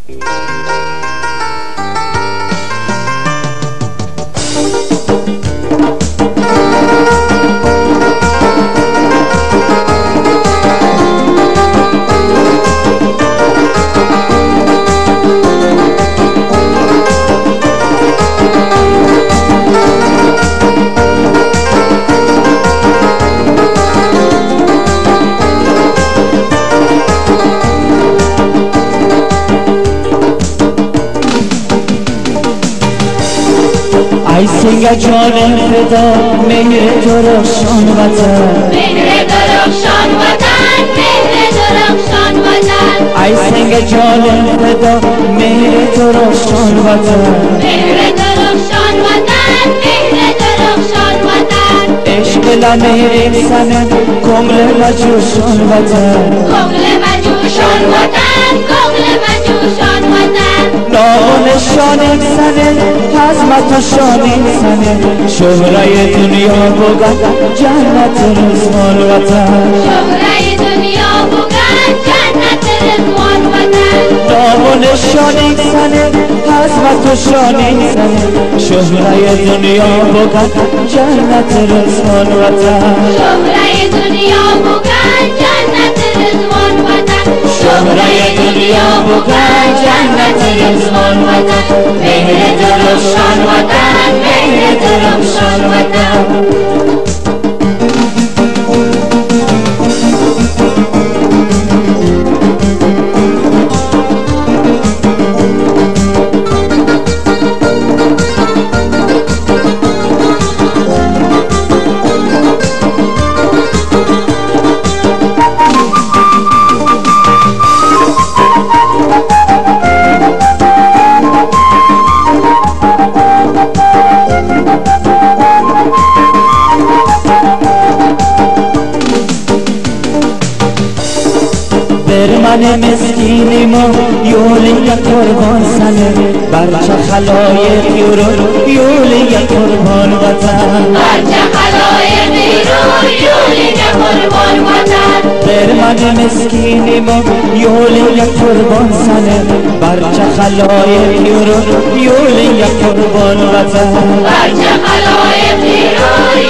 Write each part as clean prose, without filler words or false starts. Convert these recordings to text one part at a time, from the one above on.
سنگ جان فدا مهر درخشان وطن مهر درخشان وطن مهر درخشان وطن ای سنگ جان فدا مهر درخشان وطن مهر درخشان وطن مهر درخشان وطن عشق لمهر سنه کمل مجوشان وطن کمل مجوشان وطن کمل مجوشان وطن نام شان سنه حزمت شان سنه شهرای دنیا بگن جنت رضوان وطن شهرای دنیا بگن جنت رضوان وطن نام شان سنه حزمت شان سنه شهرای دنیا بگن جنت رضوان وطن شهرای دنیا بگن جنت رضوان وطن شهرای دنیا بگن جنت رضوان وطن مهر درخشان وطن مهر درخشان وطن من مسکینی ما یولی قربان سنه برچه خلایق یولی قربان وطن برچه خلایق یولی قربان وطن در من مسکینی ما یولی قربان سنه برچه خلایق یولی قربان وطن برچه خلایق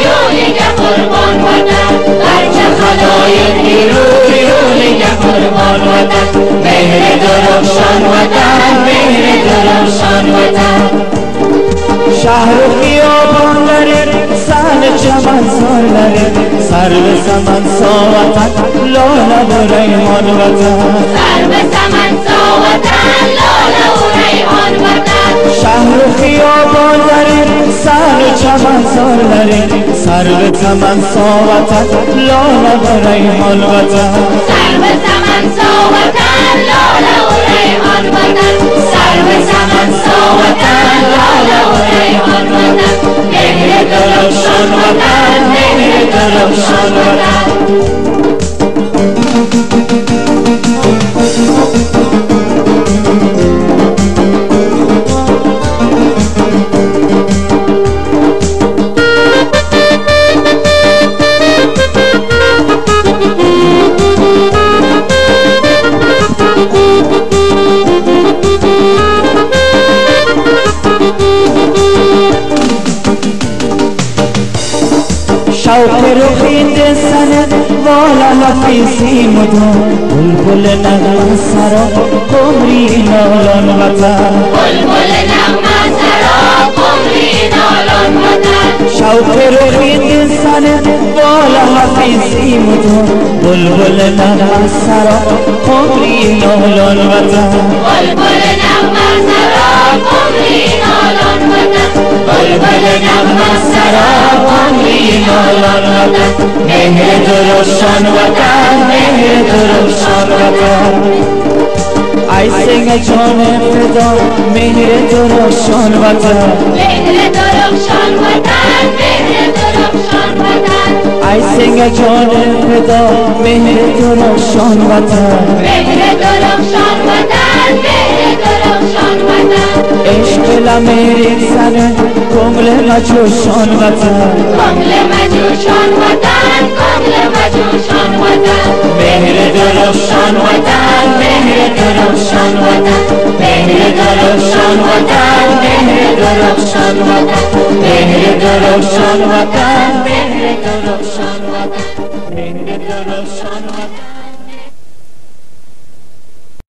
یولی قربان وطن برچه خلایق یولی قربان وطن مهر درخشان وطن مهر درخشان وطن شهر و خیابان داره سن چمن سار داره سر به سمن سا وطن لاله و ریحان وطن سر به سمن سا وطن لاله و ریحان وطن شهر و خیابان داره سن چمن سار داره سر به سمن سا وطن لاله و ریحان وطن سر به سمن سا وطن لاله و ریحان وطن سر به سمن سا وطن لاله و ریحان وطن مهر درخشان وطن مهر درخشان وطن شوق رخین سنه والا نفیسی مدام بلبل نغمه سرا قمری نالان وطن بلبل نغمه سرا قمری نالان وطن شوق رخین سنه والا نفیسی مدام بلبل نغمه سرا قمری نالان وطن بلبل نغمه سرا قمری نالان وطن بلبل نغمه سرا قمری نالان وطن مهر درخشان وطن مهر درخشان وطن ای سنگ جان فدا مهر درخشان وطن مهر درخشان وطن مهر درخشان وطن ای سنگ جان فدا مهر درخشان وطن مهر درخشان وطن مهر درخشان وطن عشق لمهر سنه کمل مجوشان وطن کمل مجوشان وطن کمل مجوشان وطن مهر درخشان وطن مهر درخشان وطن درخشان وطن مهر درخشان وطن مهر درخشان وطن مهر درخشان وطن مهر درخشان وطن